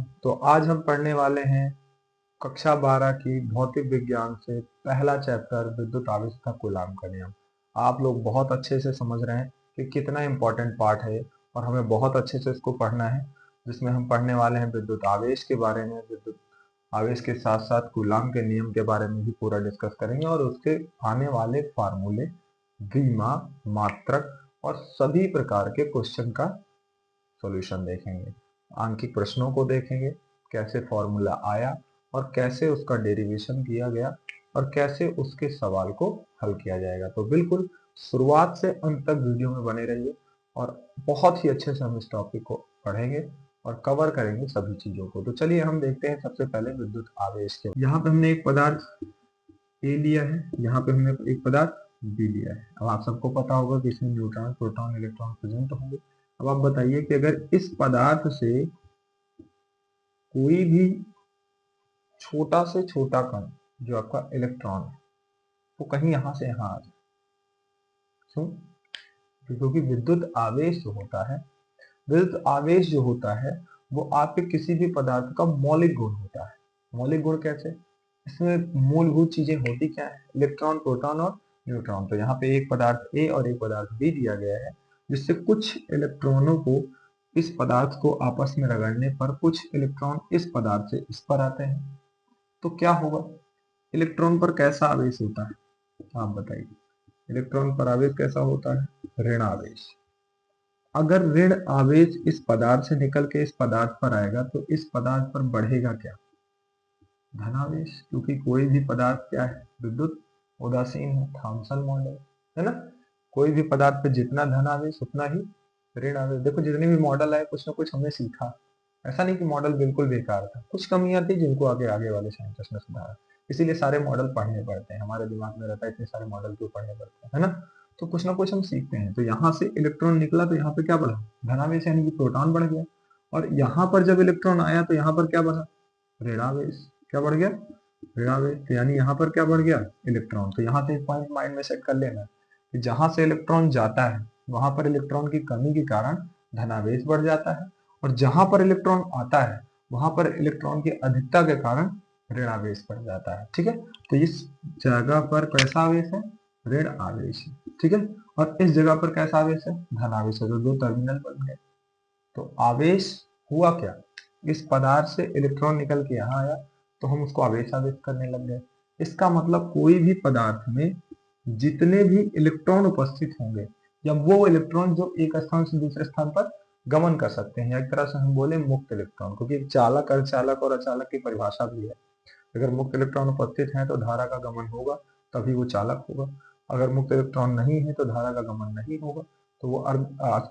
तो आज हम पढ़ने वाले हैं कक्षा 12 की भौतिक विज्ञान से पहला चैप्टर विद्युत आवेश का कूलाम का नियम। आप लोग बहुत अच्छे से समझ रहे हैं कि कितना इम्पोर्टेंट पार्ट है और हमें बहुत अच्छे से इसको पढ़ना है, जिसमें हम पढ़ने वाले हैं विद्युत आवेश के बारे में। विद्युत आवेश के साथ साथ कूलाम के नियम के बारे में भी पूरा डिस्कस करेंगे और उसके आने वाले फार्मूले, द्विमा, मात्रक और सभी प्रकार के क्वेश्चन का सॉल्यूशन देखेंगे। आंकिक प्रश्नों को देखेंगे, कैसे फॉर्मूला आया और कैसे उसका डेरिवेशन किया गया और कैसे उसके सवाल को हल किया जाएगा। तो बिल्कुल शुरुआत से अंत तक वीडियो में बने रहिए और बहुत ही अच्छे से हम इस टॉपिक को पढ़ेंगे और कवर करेंगे सभी चीजों को। तो चलिए हम देखते हैं सबसे पहले विद्युत आवेश के। यहाँ पे हमने एक पदार्थ ए लिया है, यहाँ पे हमने एक पदार्थ बी लिया है। अब आप सबको पता होगा कि इसमें न्यूट्रॉन, प्रोटॉन, इलेक्ट्रॉन प्रेजेंट होंगे। अब आप बताइए कि अगर इस पदार्थ से कोई भी छोटा से छोटा कण जो आपका इलेक्ट्रॉन है वो कहीं यहां से यहां आ जाए, क्यों? क्योंकि विद्युत आवेश जो होता है, विद्युत आवेश जो होता है वो आपके किसी भी पदार्थ का मौलिक गुण होता है। मौलिक गुण कैसे? इसमें मूलभूत चीजें होती क्या है? इलेक्ट्रॉन, प्रोटॉन और न्यूट्रॉन। तो यहाँ पे एक पदार्थ ए और एक पदार्थ बी दिया गया है, जिससे कुछ इलेक्ट्रॉनों को इस पदार्थ को आपस में रगड़ने पर कुछ इलेक्ट्रॉन इस पदार्थ से इस पर आते हैं। तो क्या होगा? इलेक्ट्रॉन पर कैसा आवेश होता है? आप बताइए, इलेक्ट्रॉन पर आवेश कैसा होता है? ऋण आवेश। अगर ऋण आवेश इस पदार्थ से निकल के इस पदार्थ पर आएगा तो इस पदार्थ पर बढ़ेगा क्या? धनावेश। क्योंकि कोई भी पदार्थ क्या है? विद्युत उदासीन है, थॉमसन मॉडल है ना। कोई भी पदार्थ पे जितना धन आवेश उतना ही ऋण आवेश। देखो जितने भी मॉडल आए कुछ ना कुछ हमने सीखा। ऐसा नहीं कि मॉडल बिल्कुल बेकार था, कुछ कमियां थी जिनको आगे आगे वाले साइंटिस्ट ने सुधारा। इसीलिए सारे मॉडल पढ़ने पड़ते हैं, हमारे दिमाग में रहता है इतने सारे मॉडल क्यों पढ़ने पड़ते हैं, है ना। तो कुछ ना कुछ हम सीखते हैं। तो यहाँ से इलेक्ट्रॉन निकला तो यहाँ पे क्या बढ़ा? धनावेश, यानी कि प्रोटॉन बढ़ गया। और यहाँ पर जब इलेक्ट्रॉन आया तो यहाँ पर क्या बढ़ा? ऋणावेश। क्या बढ़ गया? ऋणावेश। तो यानी यहाँ पर क्या बढ़ गया? इलेक्ट्रॉन। तो यहाँ से एक पॉइंट माइंड में सेट कर लेना कि जहां से इलेक्ट्रॉन जाता है वहां पर इलेक्ट्रॉन की कमी के कारण धनावेश बढ़ जाता है, और जहां पर इलेक्ट्रॉन आता है वहां पर इलेक्ट्रॉन की अधिकता के कारण ऋणावेश बढ़ जाता है। ठीक है, तो इस जगह पर कैसा आवेश है? ऋण आवेश है। ठीक है, और इस जगह पर कैसा आवेश है? धनावेश है। तो दो टर्मिनल बन गए। तो आवेश हुआ क्या? इस पदार्थ से इलेक्ट्रॉन निकल के यहाँ आया तो हम उसको आवेश आवेश करने लग गए। इसका मतलब कोई भी पदार्थ में जितने भी इलेक्ट्रॉन उपस्थित होंगे या वो इलेक्ट्रॉन जो एक स्थान से दूसरे स्थान पर गमन कर सकते हैं, या एक तरह से हम बोले मुक्त इलेक्ट्रॉन, क्योंकि एक चालक, अर्धचालक और अचालक की परिभाषा भी है। अगर मुक्त इलेक्ट्रॉन उपस्थित है तो धारा का गमन होगा, तभी वो चालक होगा। अगर मुक्त इलेक्ट्रॉन नहीं है तो धारा का गमन नहीं होगा, तो वो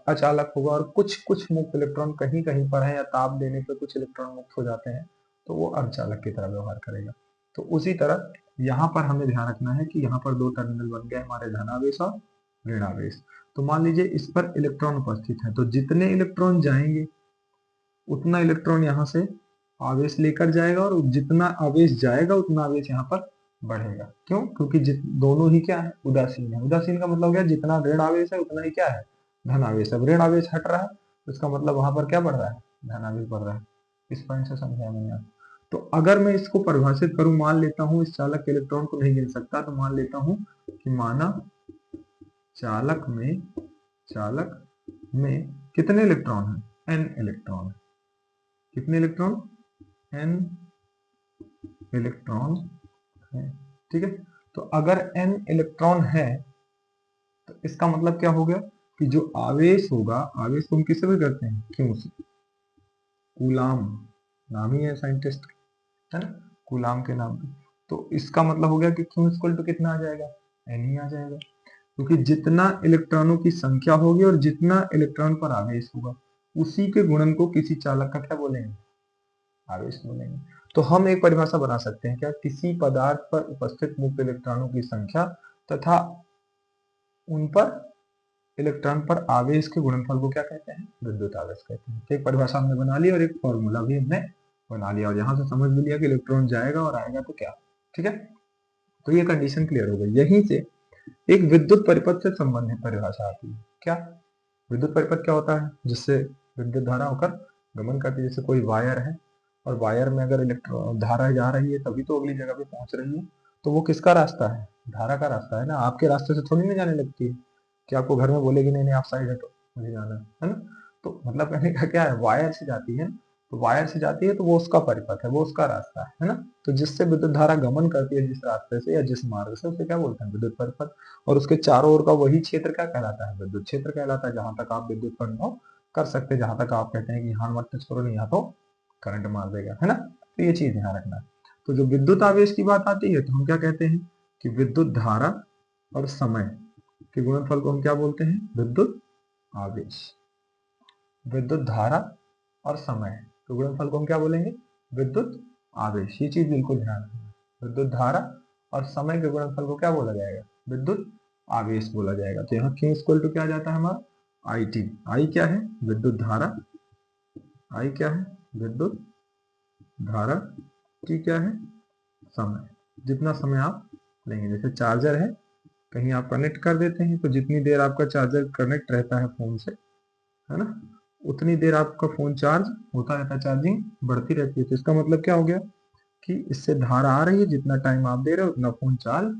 अचालक होगा। और कुछ कुछ मुक्त इलेक्ट्रॉन कहीं कहीं पर है या ताप देने पर कुछ इलेक्ट्रॉन मुक्त हो जाते हैं, तो वो अर्धचालक की तरह व्यवहार करेगा। तो उसी तरह यहाँ पर हमें ध्यान रखना है कि यहाँ पर दो टर्मिनल बन गए हमारे, धनावेश और ऋणावेश। तो मान लीजिए इस पर इलेक्ट्रॉन उपस्थित है, तो जितने इलेक्ट्रॉन जाएंगे उतना इलेक्ट्रॉन यहाँ से आवेश लेकर जाएगा, और जितना आवेश जाएगा उतना आवेश यहाँ पर बढ़ेगा। क्यों? क्योंकि दोनों ही क्या है? उदासीन है। उदासीन का मतलब क्या? जितना ऋण आवेश है उतना ही क्या है? धन आवेश। अब ऋण आवेश हट रहा है तो इसका मतलब वहां पर क्या बढ़ रहा है? धन आवेश बढ़ रहा है। इस पॉइंट से समझाया मैंने आपको। तो अगर मैं इसको परिभाषित करूं, मान लेता हूं इस चालक के इलेक्ट्रॉन को नहीं गिन सकता, तो मान लेता हूं कि माना चालक में कितने इलेक्ट्रॉन है? n इलेक्ट्रॉन है। कितने इलेक्ट्रॉन? n इलेक्ट्रॉन है। ठीक है, तो अगर n इलेक्ट्रॉन है तो इसका मतलब क्या हो गया कि जो आवेश होगा, आवेश को हम किससे भी करते हैं? क्यों से? कूलाम नाम ही है साइंटिस्ट, है ना, कूलाम के नाम पे। तो इसका मतलब हो गया कि क्यू इक्वल टू कितना आ जाएगा? n ही आ जाएगा। क्योंकि जितना इलेक्ट्रॉनों की संख्या होगी और जितना इलेक्ट्रॉन पर आवेश होगा उसी के गुणन को किसी चालक का क्या बोलेंगे? आवेश बोलेंगे। तो हम एक परिभाषा बना सकते हैं क्या? किसी पदार्थ पर उपस्थित मुक्त इलेक्ट्रॉनों की संख्या तथा उन पर इलेक्ट्रॉन पर आवेश के गुणनफल को क्या कहते हैं? विद्युत आवेश कहते हैं। तो एक परिभाषा हमने बना ली और एक फॉर्मूला भी हमने बना लिया, और यहां से समझ भी लिया कि इलेक्ट्रॉन जाएगा और आएगा तो क्या। ठीक है, तो ये कंडीशन क्लियर हो गई। यहीं से एक विद्युत परिपथ से संबंधित परिभाषा आती है। क्या? विद्युत परिपथ क्या होता है? जिससे विद्युत धारा होकर गमन करती है। जैसे कोई वायर है और वायर में अगर धारा जा रही है तभी तो अगली जगह पे पहुंच रही है। तो वो किसका रास्ता है? धारा का रास्ता है ना, आपके रास्ते से थोड़ी ना जाने लगती है कि आपको घर में बोलेगी नहीं नहीं आप साइड हटो मुझे जाना है ना। तो मतलब कहने का क्या है, वायर से जाती है, तो वायर से जाती है तो वो उसका परिपथ है, वो उसका रास्ता है ना। तो जिससे विद्युत धारा गमन करती है जिस रास्ते से या जिस मार्ग से, उसे क्या बोलते हैं? विद्युत परिपथ। और उसके चारों ओर का वही क्षेत्र क्या कहलाता है? विद्युत क्षेत्र कहलाता है, जहां तक आप विद्युत का अनुभव कर सकते हैं, जहां तक आप कहते हैं कि यहाँ मत टच करो नहीं यहाँ तो करंट मार देगा, है ना। तो ये चीज ध्यान रखना है। तो जो विद्युत आवेश की बात आती है तो हम क्या कहते हैं कि विद्युत धारा और समय के गुणनफल को हम क्या बोलते हैं? विद्युत आवेश। विद्युत धारा और समय के गुणनफल को हम क्या बोलेंगे? विद्युत आवेश। ये चीज बिल्कुल ध्यान रखना। विद्युत धारा और समय के गुणनफल को क्या बोला जाएगा? विद्युत आवेश बोला जाएगा। तो यहाँ Q इक्वल टू क्या आ जाता है हमारा? I T. आई क्या है? विद्युत धारा। आई क्या है? विद्युत धारा। टी क्या है? समय। जितना समय आप लेंगे, जैसे चार्जर है, कहीं आप कनेक्ट कर देते हैं तो जितनी देर आपका चार्जर कनेक्ट रहता है फोन से, है ना, उतनी देर आपका फोन चार्ज होता रहता है, चार्जिंग बढ़ती रहती है। तो इसका मतलब क्या हो गया कि इससे धारा आ रही है, जितना टाइम आप दे रहे हो उतना फोन चार्ज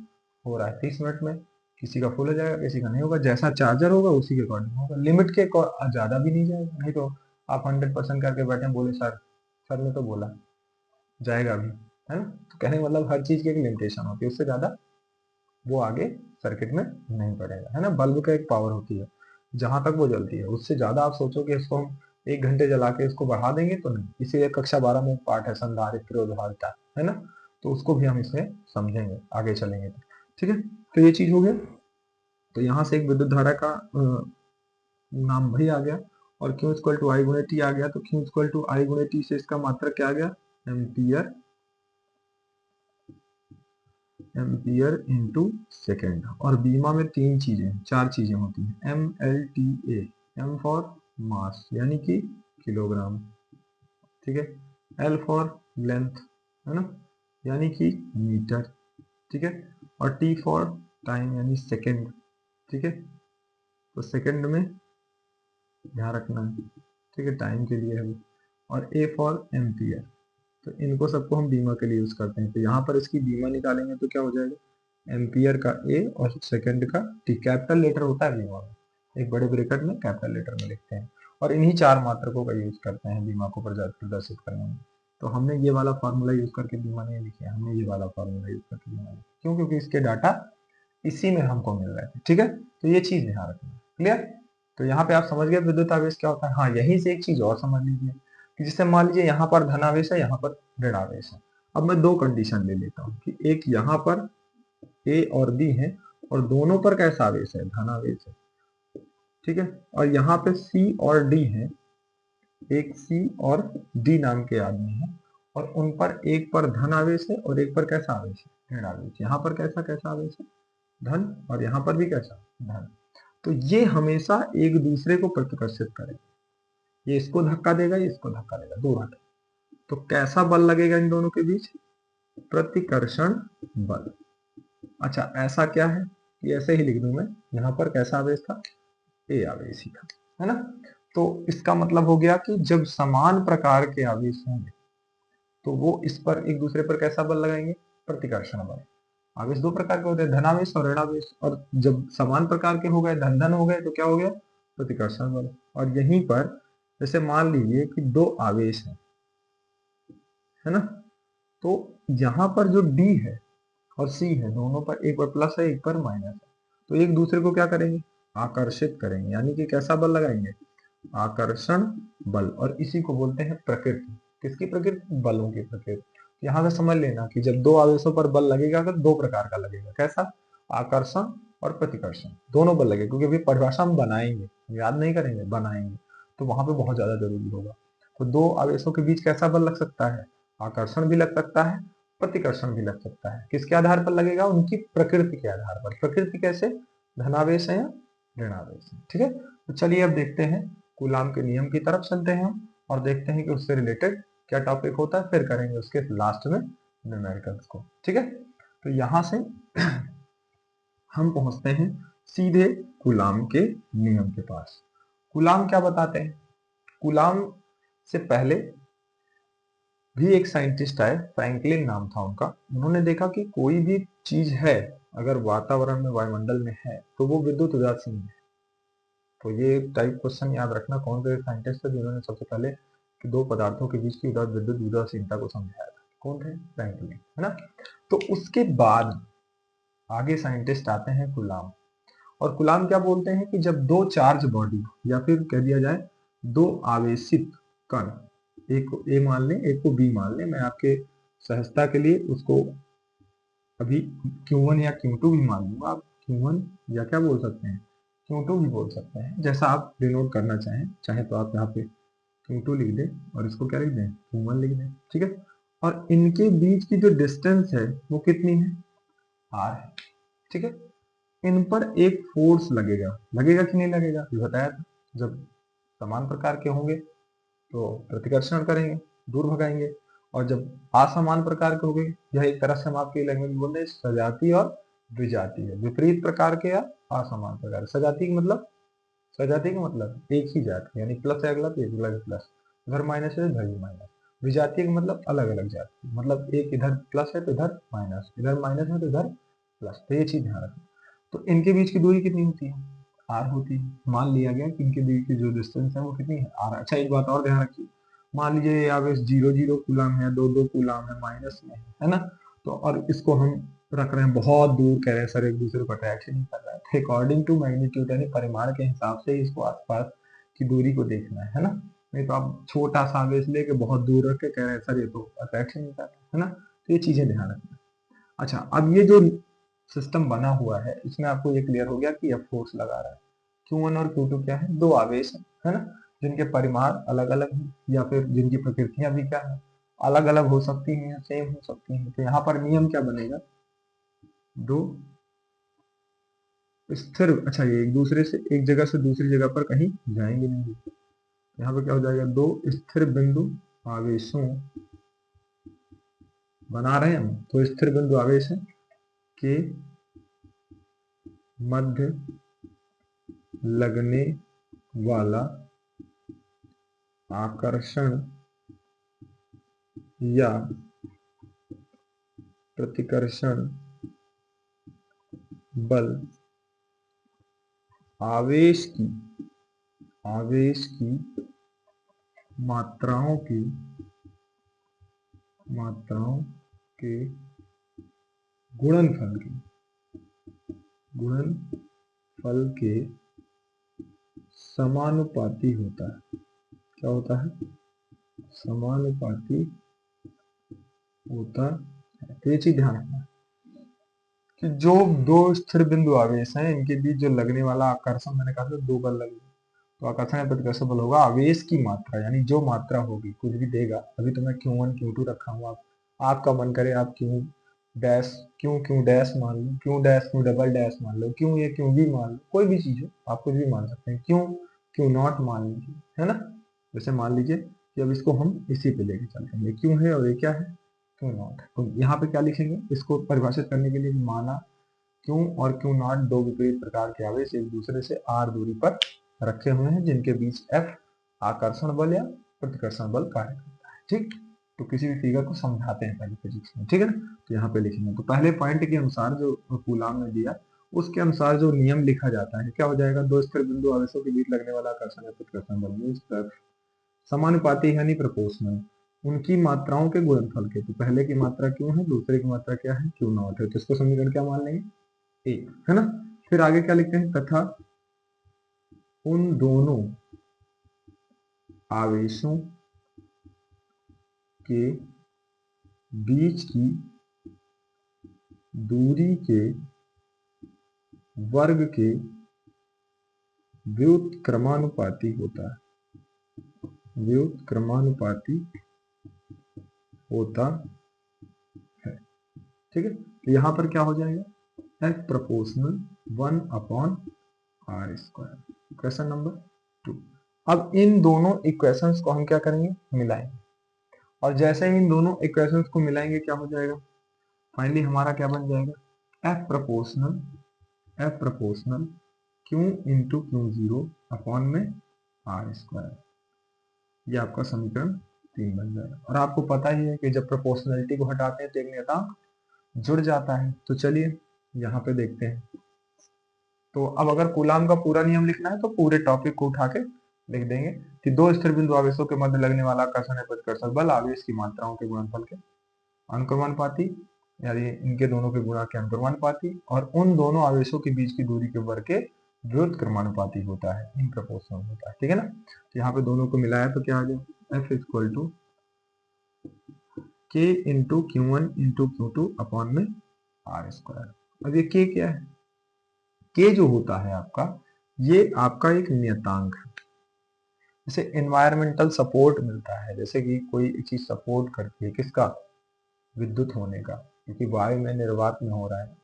हो रहा है। 30 मिनट में किसी का फुल हो जाएगा, किसी का नहीं होगा, जैसा चार्जर होगा उसी के अकॉर्डिंग होगा, लिमिट के ज्यादा भी नहीं जाएगा। नहीं तो आप 100% करके बैठे बोले सर, सर ने तो बोला जाएगा भी, है ना। तो कहने का मतलब हर चीज की एक लिमिटेशन होती है, उससे ज्यादा वो आगे सर्किट में नहीं पड़ेगा, है ना। बल्ब का एक पावर होती है, जहां तक वो जलती है, उससे ज्यादा आप सोचो कि इसको हम 1 घंटे जला के इसको बढ़ा देंगे तो नहीं। इसीलिए कक्षा 12 में एक पार्ट है संधारित्र उदाहरता, है ना। तो उसको भी हम इसमें समझेंगे आगे चलेंगे तो, ठीक है। तो ये चीज हो गया। तो यहाँ से एक विद्युत धारा का नाम वही आ गया। और Q इक्वल टू आई गुणे टी आ गया। तो Q इक्वल टू आई गुणे टी से इसका मात्रक क्या आ गया? एम्पियर। Ampere into second. और बीमा में चार चीजें होती हैं। M L T A, M for mass यानी कि किलोग्राम, ठीक है। एल फॉर लेंथ, है ना, यानी कि मीटर, ठीक है। और टी फॉर टाइम यानी सेकेंड, ठीक है। तो सेकेंड में ध्यान रखना है, ठीक है, टाइम के लिए है वो। और ए फॉर एम्पियर। तो इनको सबको हम बीमा के लिए यूज करते हैं। तो यहाँ पर इसकी बीमा निकालेंगे तो क्या हो जाएगा? एम्पियर का ए और सेकंड का टी। कैपिटल लेटर होता है बीमा में, एक बड़े ब्रैकेट में कैपिटल लेटर में लिखते हैं। और इन्हीं चार मात्रकों का यूज करते हैं बीमा को प्रदर्शित करने में। तो हमने ये वाला फार्मूला यूज करके बीमा नहीं लिखे, हमने ये वाला फार्मूला यूज करके बीमा लिखा। क्यों? क्योंकि इसके डाटा इसी में हमको मिल रहे थे, ठीक है। तो ये चीज ध्यान रखना, क्लियर। तो यहाँ पे आप समझ गए विद्युत आवेश क्या होता है। हाँ, यहीं से एक चीज और समझ लीजिए कि जैसे मान लीजिए यहाँ पर धनावेश है, यहाँ पर ऋणावेश है। अब मैं दो कंडीशन ले लेता हूँ कि एक यहाँ पर ए और बी है और दोनों पर कैसा आवेश है? धनावेश है, ठीक है। और यहाँ पे सी और डी है, एक सी और डी नाम के आदमी है, और उन पर एक पर धन आवेश है और एक पर कैसा आवेश है? ऋण आवेश। यहाँ पर कैसा कैसा आवेश है? धन। और यहाँ पर भी कैसा? धन। तो ये हमेशा एक दूसरे को प्रतिकर्षित करेगा। ये इसको धक्का देगा, ये इसको धक्का देगा, दो घटक। तो कैसा बल लगेगा इन दोनों के बीच? प्रतिकर्षण बल। अच्छा, ऐसा क्या है कि ऐसे ही लिख दूं मैं, यहाँ पर कैसा आवेश था? ए आवेश ही था, है ना। तो इसका मतलब हो गया कि जब समान प्रकार के आवेश होंगे तो वो इस पर एक दूसरे पर कैसा बल लगाएंगे? प्रतिकर्षण बल। आवेश दो प्रकार के होते हैं, धनावेश और ऋणावेश। और जब समान प्रकार के हो गए, धन धन हो गए, तो क्या हो गया? प्रतिकर्षण बल। और यहीं पर जैसे मान लीजिए कि दो आवेश है ना। तो यहाँ पर जो D है और C है, दोनों पर एक पर प्लस है एक पर माइनस है, तो एक दूसरे को क्या करेंगे? आकर्षित करेंगे, यानी कि कैसा बल लगाएंगे? आकर्षण बल। और इसी को बोलते हैं प्रकृति। किसकी प्रकृति? बलों की प्रकृति। यहाँ से समझ लेना कि जब दो आवेशों पर बल लगेगा तो दो प्रकार का लगेगा। कैसा? आकर्षण और प्रतिकर्षण, दोनों बल लगेगा। क्योंकि अभी परिभाषा हम बनाएंगे, याद नहीं करेंगे, बनाएंगे, तो वहां पे बहुत ज्यादा जरूरी होगा। तो दो आवेशों के बीच कैसा बल लग सकता है? आकर्षण भी लग सकता है, प्रतिकर्षण भी लग सकता है। किसके आधार पर लगेगा? उनकी प्रकृति के आधार पर। प्रकृति कैसे? धनावेश है या ऋणावेश है, ठीक है। तो चलिए अब देखते हैं कूलाम के नियम की तरफ चलते हैं हम, और देखते हैं कि उससे रिलेटेड क्या टॉपिक होता है, फिर करेंगे उसके लास्ट में न्यूमेरिकल्स को, ठीक है। तो यहां से हम पहुंचते हैं सीधे कूलाम के नियम के पास। कूलाम क्या बताते हैं? कूलाम से पहले भी एक साइंटिस्ट आए, फ्रैंकलिन नाम था उनका। उन्होंने देखा कि कोई भी चीज है अगर वातावरण में, वायुमंडल में है, तो वो विद्युत उदासीन है। तो ये टाइप क्वेश्चन याद रखना, कौन से साइंटिस्ट थे जिन्होंने सबसे पहले कि दो पदार्थों के बीच की विद्युत उदासीनता को समझाया था? कौन थे? फ्रैंकलिन, है ना। तो उसके बाद आगे साइंटिस्ट आते हैं कूलाम। और कूलाम क्या बोलते हैं कि जब दो चार्ज बॉडी, या फिर कह दिया जाए दो आवेशित कण, एक को ए मान लें, एक को बी मान लें, मैं आपके सहजता के लिए उसको अभी Q1 या Q2 भी मान लूंगा। आप Q1 या क्या बोल सकते हैं, Q2 भी बोल सकते हैं, जैसा आप डिनोट करना चाहें। चाहे तो आप यहाँ पे Q2 लिख दें और इसको क्या लिख दें, Q1 लिख दें, ठीक है। और इनके बीच की जो डिस्टेंस है वो कितनी है, R है, ठीक है। इन पर एक फोर्स लगेगा, लगेगा कि नहीं लगेगा, ये बताया था। जब समान प्रकार के होंगे तो प्रतिकर्षण करेंगे, दूर भगाएंगे। और जब असमान प्रकार के होंगे, यह एक तरह से हम आपकी लैंग्वेज में बोल रहे हैं सजातीय और विजातीय, विपरीत प्रकार के या असमान प्रकार। सजातीय का मतलब, सजातीय का मतलब एक ही जाति, यानी प्लस है अगला तो एक अगला प्लस, इधर माइनस है इधर भी माइनस। विजातीय का मतलब अलग अलग जाति, मतलब एक इधर प्लस है तो इधर माइनस, इधर माइनस है तो इधर प्लस। तो ये चीज ध्यान रखना। तो इनके बीच की दूरी कितनी होती है, आर होती है। मान लिया गया कि इनके बीच की जो डिस्टेंस है वो कितनी है, आर। अच्छा एक बात और ध्यान रखिए, मान लीजिए आवेश 0 0 कूलाम है, 2 2 कूलाम है, माइनस में है ना। तो और इसको हम रख रहे हैं बहुत दूर, कह रहे हैं सर एक दूसरे को अट्रैक्शन नहीं कर रहा है। अकॉर्डिंग टू मैग्नीट्यूड, यानी परिमाण के हिसाब से ही इसको आसपास की दूरी को देखना है ना। नहीं तो आप छोटा सा आवेश लेके बहुत दूर रख के कह रहे हैं सर ये तो अट्रैक्शन नहीं कर रहा है ना। तो ये चीजें ध्यान रखना। अच्छा, अब ये जो सिस्टम बना हुआ है इसमें आपको ये क्लियर हो गया कि F फोर्स लगा रहा है। Q1 और Q2 क्या है, दो आवेश है ना, जिनके परिमाण अलग अलग हैं, या फिर जिनकी प्रकृतियां भी क्या है, अलग अलग हो सकती हैं या सेम हो सकती हैं। तो यहाँ पर नियम क्या बनेगा, दो स्थिर, अच्छा ये एक दूसरे से, एक जगह से दूसरी जगह पर कहीं जाएंगे नहीं। यहाँ पर क्या हो जाएगा, दो स्थिर बिंदु आवेशों बना रहे हैं हम, तो स्थिर बिंदु आवेश है के मध्य लगने वाला आकर्षण या प्रतिकर्षण बल आवेश की मात्राओं के गुणनफल के समानुपाती होता है। क्या होता है, समानुपाती होता है। तो ये चीज ध्यान रखना कि जो दो स्थिर बिंदु आवेश हैं इनके बीच जो लगने वाला आकर्षण, मैंने कहा था दो बल लगे, तो आकर्षण या प्रतिकर्षण बल होगा आवेश की मात्रा, यानी जो मात्रा होगी कुछ भी देगा। अभी तो मैं Q1 Q2 रखा हूँ, आपका मन करे आप क्यू डैश, क्यू डैश मान लो, Q dash Q double dash मान लो, क्यू ए क्यू बी मान लो, कोई भी चीज हो आप कुछ भी मान सकते हैं। क्यू नॉट मान लीजिए, है ना। जैसे मान लीजिए कि अब इसको हम इसी पे लेके चलते हैं, ये क्यू है और ये क्या है, क्यू नॉट। तो यहाँ पे क्या लिखेंगे, इसको परिभाषित करने के लिए माना क्यू और क्यू नॉट दो विपरीत प्रकार के आवेश एक दूसरे से आर दूरी पर रखे हुए हैं, जिनके बीच एफ आकर्षण बल या प्रतिकर्षण बल कार्य करता है। ठीक, तो किसी भी फिगर को समझाते हैं पहले फिजिक्स में, ठीक है ना। तो यहाँ पे लिखेंगे, तो पहले पॉइंट के अनुसार जो कूलाम ने दिया उसके अनुसार जो नियम लिखा जाता है क्या हो जाएगा, दो स्थिर बिंदु आवेशों के बीच लगने वाला आकर्षण या प्रतिकर्षण बल समानुपाती यानी प्रोपोर्शनल उनकी मात्राओं के गुणनफल के। तो पहले की मात्रा क्यों है, दूसरे की मात्रा क्या है, क्यू नॉट है। तो इसको समीकरण क्या मान लेंगे, एक, है ना। फिर आगे क्या लिखते हैं, तथा उन दोनों आवेशों के बीच की दूरी के वर्ग के व्युत्क्रमानुपाती होता है, व्युत्क्रमानुपाती होता है। ठीक है, तो यहां पर क्या हो जाएगा, F proportional 1/r²। Equation number 2। अब इन दोनों इक्वेशंस को हम क्या करेंगे, मिलाएंगे। और जैसे ही इन दोनों इक्वेशंस को मिलाएंगे क्या हो जाएगा, फाइनली हमारा क्या बन जाएगा, F proportional Q into Q zero upon में R²। ये आपका समीकरण 3 बन जाएगा। और आपको पता ही है कि जब प्रोपोर्शनलिटी को हटाते हैं तो एक नियतांक जुड़ जाता है। तो चलिए यहाँ पे देखते हैं। तो अब अगर कूलाम का पूरा नियम लिखना है तो पूरे टॉपिक को उठा के लिख देंगे कि दो स्थिर बिंदु आवेशों के मध्य लगने वाला आकर्षण या प्रतिकर्षण बल आवेश की मात्राओं के गुणनफल के अनुक्रमानुपाती, यानी इनके दोनों के गुणा के अनुक्रमानुपाती, और उन दोनों आवेशों के बीच की दूरी के वर्ग के व्युत्क्रमानुपाती होता है, इन प्रोपोर्शनल होता है। ठीक है ना। तो यहाँ पे दोनों को मिलाया तो क्या आ गया, F equal to K into Q1 into Q2 upon में R स्क्वायर। अब ये K क्या है, K जो होता है आपका, ये आपका एक नियतांक है। जैसे एनवायरमेंटल सपोर्ट मिलता है, जैसे कि कोई चीज सपोर्ट करती है किसका, विद्युत होने का, क्योंकि वायु में निर्वात में हो रहा है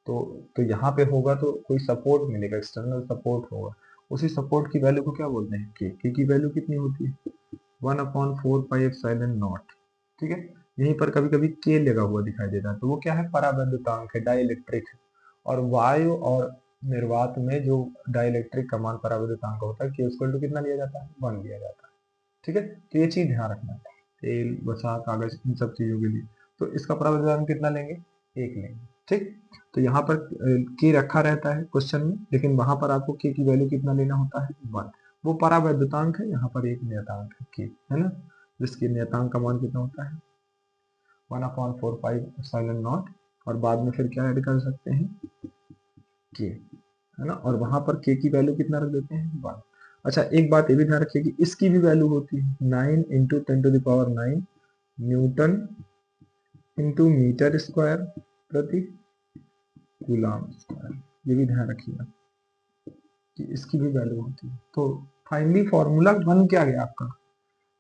तो यहाँ पे होगा तो कोई सपोर्ट मिलेगा, एक्सटर्नल सपोर्ट होगा। उसी सपोर्ट की वैल्यू को क्या बोलते हैं, के की वैल्यू कितनी होती है 1/4πε0। ठीक है। यहीं पर कभी कभी के लगा हुआ दिखाई देता है तो वो क्या है, परावैद्युतांक है, डाइलेक्ट्रिक है। और वायु और निर्वात में जो डाइलेक्ट्रिक का मान परावैद्युतांक होता है, के इक्वल टू कितना लिया जाता है, 1 लिया जाता है। ठीक है। तो ये चीज ध्यान रखना है, तेल वसा कागज इन सब चीजों के लिए। तो इसका परावैद्युतांक कितना लेंगे, 1 लेंगे। ठीक। तो यहाँ पर के रखा रहता है क्वेश्चन में, लेकिन वहां पर आपको के की वैल्यू कितना लेना होता है, 1। वो परावैद्युतांक है, यहाँ पर एक नियतांक है के, है ना, जिसके नियतांक का मान कितना होता है 1/4πε0। और बाद में फिर क्या ऐड कर सकते हैं, के, है ना। और वहां पर के की वैल्यू कितना रख देते हैं, 1। अच्छा एक बात ये भी ध्यान रखिए कि इसकी भी वैल्यू होती है 9 into 10⁹ newton into metre square प्रति कूलाम स्क्वायर। ये भी ध्यान रखिएगा कि इसकी भी वैल्यू होती है। तो फाइनली फॉर्मूला बन क्या गया आपका,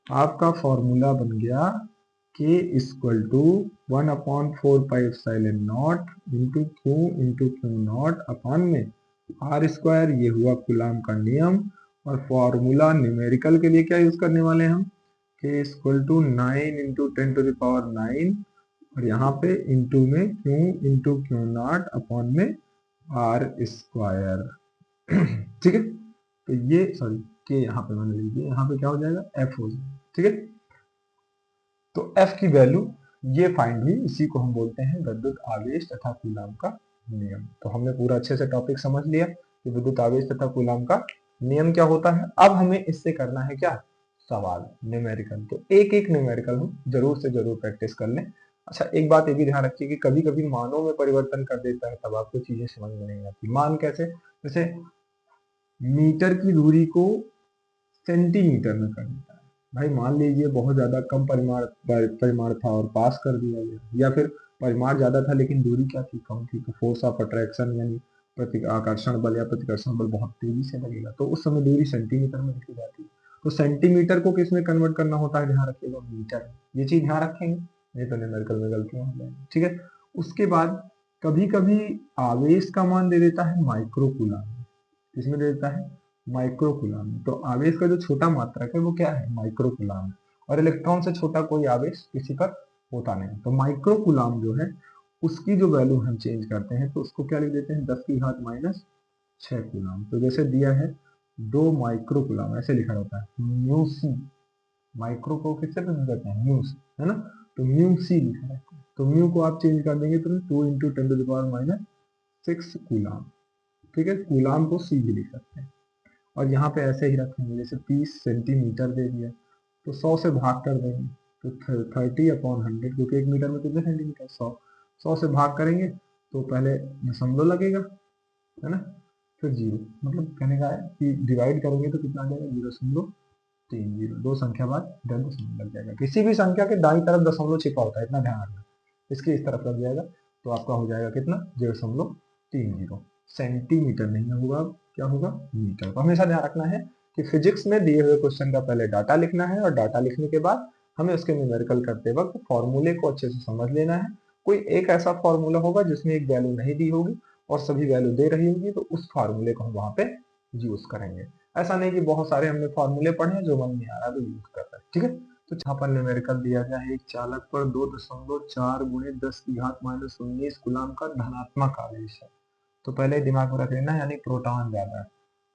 आपका फॉर्मूला बन गया K equal to 1/4πε0 into Q into Q0 upon में R स्क्वायर। ये हुआ कूलाम का नियम। और फॉर्मूला न्यूमेरिकल के लिए क्या यूज करने वाले हैं हम, K इक्वल टू 9 इंटू 10⁹ और यहाँ पे इंटू में Q इंटू Q0 अपॉन में R स्क्वायर। ठीक है। तो ये सॉरी के यहाँ पे मान लीजिए, यहाँ पे क्या हो जाएगा, F हो जाएगा। ठीक है। तो F की वैल्यू ये फाइंड हुई, इसी को हम बोलते हैं विद्युत आवेश तथा कूलाम का नियम। तो हमने पूरा अच्छे से टॉपिक समझ लिया कि विद्युत आवेश तथा कूलाम का नियम क्या होता है। अब हमें इससे करना है क्या, सवाल, न्यूमेरिकल। तो एक एक न्यूमेरिकल हम जरूर से जरूर प्रैक्टिस कर लें। अच्छा एक बात ये भी ध्यान रखिए कि कभी कभी मानों में परिवर्तन कर देता है, तब आपको चीजें समझ में नहीं आती। मान कैसे, जैसे मीटर की दूरी को सेंटीमीटर में कर देता है। भाई मान लीजिए बहुत ज्यादा कम परिमाण था और पास कर दिया गया, या फिर परिमाण ज्यादा था लेकिन दूरी क्या थी, कम थी, तो फोर्स ऑफ अट्रैक्शन यानी आकर्षण बल या प्रतिकर्षण बल बहुत तेजी से लगेगा, तो उस समय दूरी सेंटीमीटर में लिखी जाती है। तो सेंटीमीटर को किस में कन्वर्ट करना होता है, ध्यान रखिएगा, मीटर। ये चीज ध्यान रखेंगे, नहीं तो न्यूमेरिकल में गलतियां हो जाएंगी। ठीक है। उसके बाद कभी कभी आवेश का मान दे देता है माइक्रो कूलाम, इसमें दे देता है माइक्रो कूलाम। तो आवेश का जो छोटा मात्रक है वो क्या है, माइक्रो कूलाम है। और इलेक्ट्रॉन से छोटा कोई आवेश किसी पर होता नहीं। तो माइक्रो कूलाम जो है उसकी जो वैल्यू हम चेंज करते हैं तो उसको क्या लिख देते हैं 10⁻⁶ कूलाम। तो जैसे दिया है 2 माइक्रो कूलाम, ऐसे लिखा रहता है म्यू सी, माइक्रो को किससे प्रेजेंट करते हैं, म्यू से, है ना। तो म्यू सी लिखा रहता है। तो म्यू को आप चेंज कर देंगे तो 2 इंटू 10⁻⁶ कूलाम। ठीक है। कूलाम को सी भी लिख सकते हैं। और यहाँ पे ऐसे ही रखेंगे, जैसे 30 सेंटीमीटर दे दिया तो 100 से भाग कर देंगे, तो 30/100, क्योंकि 1 मीटर में कितने सेंटीमीटर, 100 से भाग करेंगे तो पहले दशमलव लगेगा, है ना, फिर जीरो। मतलब कहने का है कि डिवाइड करेंगे तो कितना आ जाएगा, 0.30, 2 संख्या बाद इधर दशमलव लग जाएगा। किसी भी संख्या के दाईं तरफ दशमलव छिपा होता है, इतना ध्यान रखना। इसके इस तरफ लग जाएगा तो आपका हो जाएगा कितना, 0.30। सेंटीमीटर नहीं होगा, क्या होगा, मीटर। तो हमेशा ध्यान रखना है कि फिजिक्स में दिए हुए क्वेश्चन का पहले डाटा लिखना है, और डाटा लिखने के बाद हमें उसके न्यूमेरिकल करते वक्त फॉर्मूले को अच्छे से समझ लेना है। कोई एक ऐसा फॉर्मूला होगा जिसमें एक वैल्यू नहीं दी होगी और सभी वैल्यू दे रही होगी, तो उस फॉर्मूले को हम वहां पे यूज करेंगे। ऐसा नहीं कि बहुत सारे हमने फॉर्मूले पढ़े हैं, जो मन में आ रहा है तो यूज कर रहे हैं। ठीक है। तो जहां पर न्यूमेरिकल दिया गया है, एक चालक पर 2.4 × 10⁻⁻19 कूलाम का धनात्मक आवेश है। तो पहले दिमाग में रख लेना, यानी प्रोटॉन ज्यादा है।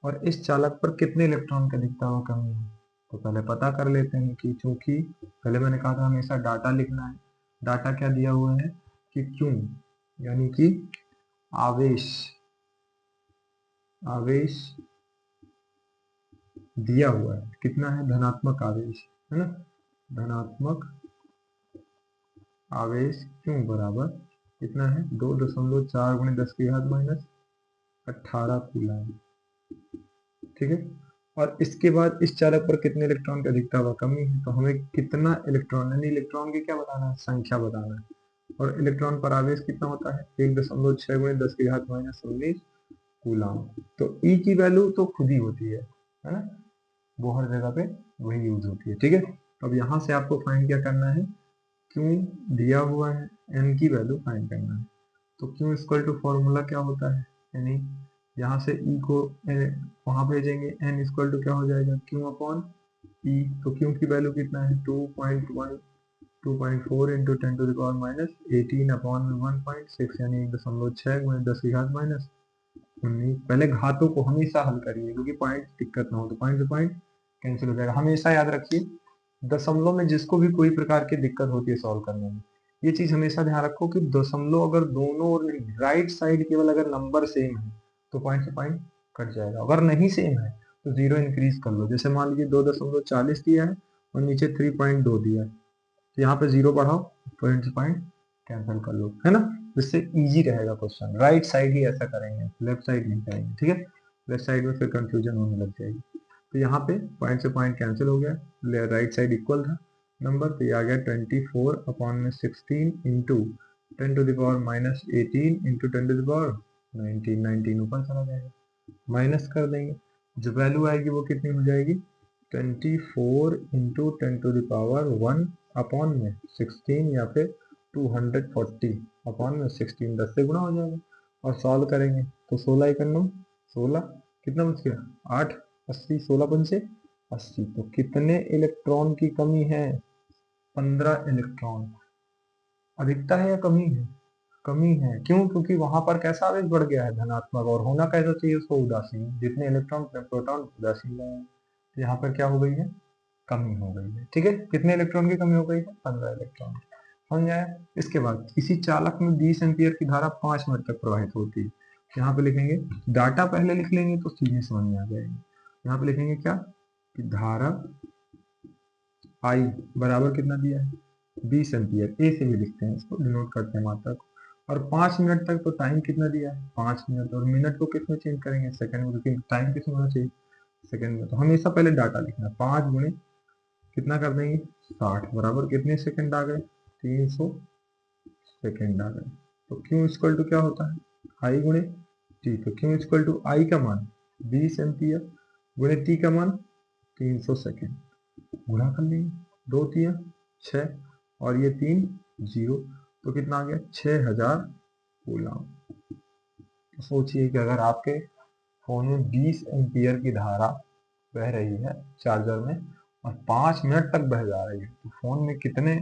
और इस चालक पर कितने इलेक्ट्रॉन की अधिकता व कमी है, तो पहले पता कर लेते हैं कि चूंकि पहले मैंने कहा था हमेशा डाटा लिखना है। डाटा क्या दिया हुआ है कि क्यों, यानी कि आवेश, आवेश दिया हुआ है, कितना है, धनात्मक आवेश है ना, धनात्मक आवेश क्यों बराबर कितना है, 2.4 गुणे 10 की घात माइनस 18 कूलम। ठीक है, और इसके बाद इस चालक पर कितने इलेक्ट्रॉन की अधिकता व कमी है, तो हमें कितना इलेक्ट्रॉन, यानी इलेक्ट्रॉन की क्या बताना है, संख्या बताना है। और इलेक्ट्रॉन पर आवेश कितना होता है, 1.6 गुणे 10 की घात माइनस 19 कूलम। तो ई की वैल्यू तो खुद ही होती है ना, वो हर जगह पे वही यूज होती है। ठीक है, तो अब यहाँ से आपको फाइंड क्या करना है, क्यों दिया हुआ है, एन की वैल्यू फाइंड करना है। तो क्यू इक्वल टू फॉर्मूला क्या होता है, यानी यहाँ से ई को वहां भेजेंगे, एन इक्वल टू क्या हो जाएगा, क्यू अपॉन ई। तो क्यू की वैल्यू कितना है, 2.4 into 10 to the power minus 18 upon 1.6, यानी 1.6 गुणे 10 की घात माइनस 19। पहले घातों को हमेशा हल करिए, क्योंकि पॉइंट दिक्कत ना हो, तो पॉइंट से पॉइंट कैंसिल हो जाएगा। हमेशा याद रखिए दशमलव में जिसको भी कोई प्रकार की दिक्कत होती है सॉल्व करने में, ये चीज हमेशा ध्यान रखो कि दशमलव अगर दोनों और नहीं, राइट साइड केवल अगर नंबर सेम है तो पॉइंट से पॉइंट कट जाएगा, अगर नहीं सेम है तो 0 इंक्रीज कर लो। जैसे मान लीजिए 2.40 दिया है और नीचे 3.2 दिया है, तो यहाँ पे 0 बढ़ाओ, पॉइंट से पॉइंट कैंसिल कर लो, है ना, जिससे इजी रहेगा क्वेश्चन। राइट साइड ही ऐसा करेंगे, लेफ्ट साइड नहीं करेंगे। ठीक है, लेफ्ट साइड में फिर कंफ्यूजन होने लग जाएगी। तो यहाँ पे पॉइंट से पॉइंट कैंसिल हो गया, राइट साइड इक्वल था नंबर, तो ये आ गया 24 अपॉन में 16 into 10 to the power minus 18 into 10 to the power 19, 19 ऊपर चला जाएगा, माइनस कर देंगे, जो वैल्यू आएगी वो कितनी हो जाएगी, 24 into 10 to the power 1 upon में 16, या फिर 240 अपॉन में 16, 10 से गुणा हो जाएगा। और सॉल्व करेंगे तो 16 ही करना, 16 कितना बच गया, 8, 80, 16 पंचे 80। तो कितने इलेक्ट्रॉन की कमी है, 15 इलेक्ट्रॉन। अधिकता है या कमी है, कमी है। क्यों, क्योंकि वहां पर कैसा आवेश बढ़ गया है, धनात्मक, और होना कैसा चाहिए उसको, उदासीन। जितने इलेक्ट्रॉन प्रोटॉन उदासीन रहे हैं, तो यहाँ पर क्या हो गई है, कमी हो गई है। ठीक है, कितने इलेक्ट्रॉन की कमी हो गई है, 15 इलेक्ट्रॉन। समझ आया। इसके बाद इसी चालक में 20 एम्पियर की धारा 5 मिनट तक प्रवाहित होती है। यहाँ पे लिखेंगे, डाटा पहले लिख लेंगे तो सीधे समझ में आ जाएगी। यहाँ पे लिखेंगे क्या, कि धारा आई बराबर कितना दिया है, 20 एम्पियर। ए से भी लिखते हैं, इसको डिनोट करते हैं मात्रा को। और 5 मिनट तक, तो टाइम कितना दिया है, 5 मिनट। और मिनट को किस में चेंज करेंगे, सेकंड में, क्योंकि टाइम किस में होना चाहिए, सेकंड में। तो हमेशा पहले डाटा लिखना, 5 गुणे कितना कर देंगे, 60 बराबर कितने सेकंड आ गए, 300 सेकंड आ गए। तो क्यू इक्वल टू क्या होता है, आई गुणे टी। तो क्यू इक्वल टू आई का मान 20 एम्पियर गुणे टी का मान 300 सेकंड, गुणा कर लेंगे, 2 3 6 और ये 3 0, तो कितना आ गया, 6000 कूलम। तो सोचिए कि अगर आपके फोन में 20 एम्पियर की धारा बह रही है चार्जर में और 5 मिनट तक बह जा रही है, तो फोन में कितने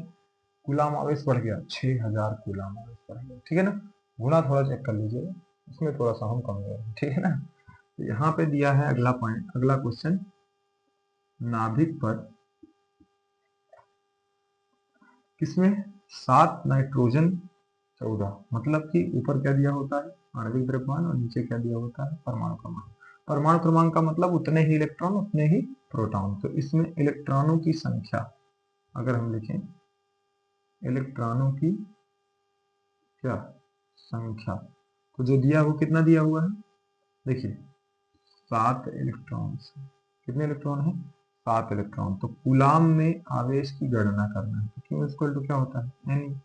कूलम आवेश बढ़ गया, 6000 कूलम आवेश बढ़ गया। ठीक है ना, गुणा थोड़ा चेक कर लीजिएगा, इसमें थोड़ा सा हम कम गए। ठीक है ना, तो यहाँ पे दिया है अगला पॉइंट, अगला क्वेश्चन, नाभिक पर किसमें 7 नाइट्रोजन 14, मतलब कि ऊपर क्या दिया होता है, आणविक द्रव्यमान, और नीचे क्या दिया होता है, परमाणु क्रमांक। परमाणु क्रमांक का मतलब उतने ही इलेक्ट्रॉन उतने ही प्रोटॉन। तो इसमें इलेक्ट्रॉनों की संख्या अगर हम लिखें, इलेक्ट्रॉनों की क्या संख्या, तो जो दिया वो कितना दिया हुआ है, देखिए 7 इलेक्ट्रॉन। कितने इलेक्ट्रॉन है, 7 इलेक्ट्रॉन। तो कूलाम में आवेश की गणना करना है, तो क्यू इक्वल टू क्या होता है, एन।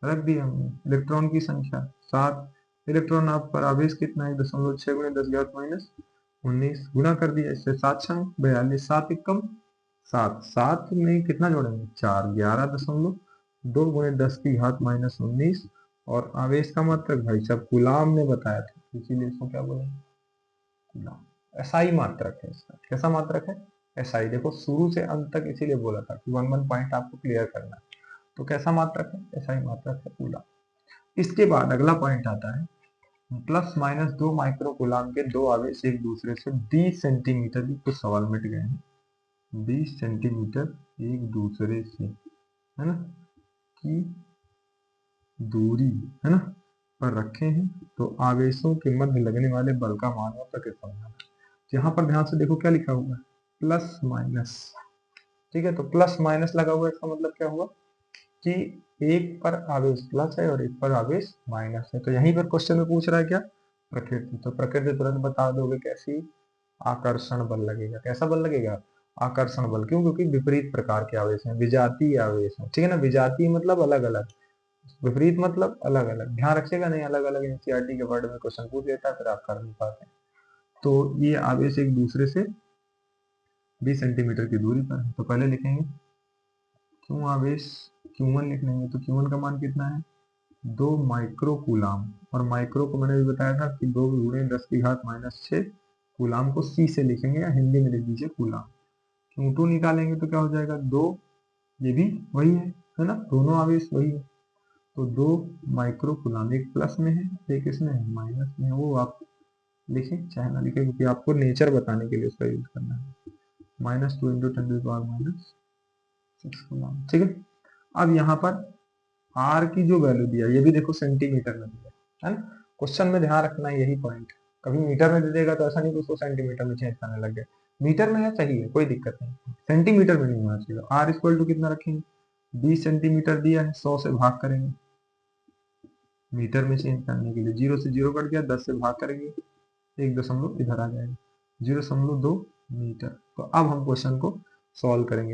रख दिया हमने, इलेक्ट्रॉन की संख्या 7, इलेक्ट्रॉन आप पर आवेश कितना है, 0.6 गुणे 10 घात माइनस 19, गुणा कर दिया, इससे 7 छंग 42, 7 एकम 7, 7 में कितना जोड़ेंगे, 4, 11.2 गुणे 10 की घात माइनस 19। और आवेश का मात्रक भाई साहब कूलाम ने बताया था, इसीलिए इसको क्या बोलेंगे, कूलाम। एसआई मात्रक है इसका, कैसा मात्रक है, एसआई। देखो शुरू से अंत तक इसीलिए बोला था कि 1 1 पॉइंट आपको क्लियर करना है। तो कैसा मात्रक है, एसआई मात्रक है कूलाम। इसके बाद अगला पॉइंट आता है, प्लस माइनस 2 माइक्रो कूलाम के दो आवेश एक दूसरे से 20 सेंटीमीटर की, कुछ सवाल मिट गए हैं, 20 सेंटीमीटर एक दूसरे से, है ना, की दूरी, है ना, पर रखे हैं, तो आवेशों के मध्य लगने वाले बल का मान और प्रकृति समझाना। यहाँ पर ध्यान से देखो क्या लिखा हुआ है, प्लस माइनस। ठीक है, तो प्लस माइनस लगा हुआ है, इसका मतलब क्या हुआ कि एक पर आवेश प्लस है और एक पर आवेश माइनस है। तो यहीं पर क्वेश्चन में पूछ रहा है क्या, प्रकृति। तो प्रकृति तुरंत बता दोगे कैसी, आकर्षण बल लगेगा। कैसा बल लगेगा, आकर्षण बल। क्यों, क्योंकि विपरीत प्रकार के आवेश हैं, विजातीय आवेश हैं। ठीक है ना, विजातीय मतलब अलग अलग, विपरीत मतलब अलग अलग। ध्यान रखिएगा, नहीं अलग अलग एनसीईआरटी के वर्ड में क्वेश्चन पूछ लेता है, फिर आप कर नहीं पाते। तो ये आवेश एक दूसरे से 20 सेंटीमीटर की दूरी पर है। तो पहले लिखेंगे क्यों आवेश, Q1 लिख लेंगे। तो Q1 का मान कितना है, 2 माइक्रो कूलाम। और माइक्रो को मैंने भी बताया था कि 2 गुणे 10 की घात -6 कूलाम को C से लिखेंगे, या हिंदी में लिख दीजिए कूलाम। Q2 निकालेंगे तो क्या हो जाएगा, 2, ये भी वही है ना, दोनों आवेश वही है। तो 2 माइक्रो कूलाम, एक प्लस में है एक इसमें है माइनस में है, वो आप लिखें चाहे ना लिखें, क्योंकि आपको नेचर बताने के लिए उसका यूज करना है। -2 × 10⁻⁶ कूलाम। ठीक है, अब यहाँ पर आर की जो वैल्यू दिया, ये भी देखो सेंटीमीटर में दिया है ना। क्वेश्चन में ध्यान रखना है यही पॉइंट। कभी मीटर में दे देगा तो ऐसा नहीं कि उसको सेंटीमीटर में चेंज करने लग गए। मीटर में है सही है, कोई दिक्कत नहीं, सेंटीमीटर में नहीं होना चाहिए। आर इक्वल टू कितना रखेंगे, 20 सेंटीमीटर दिया है, 100 से भाग करेंगे मीटर में चेंज करने के लिए। 0 से 0 कट गया, 10 से भाग करेंगे, 1 दशमलव इधर आ जाएगा, 0.2 मीटर। तो अब हम क्वेश्चन को सॉल्व करेंगे।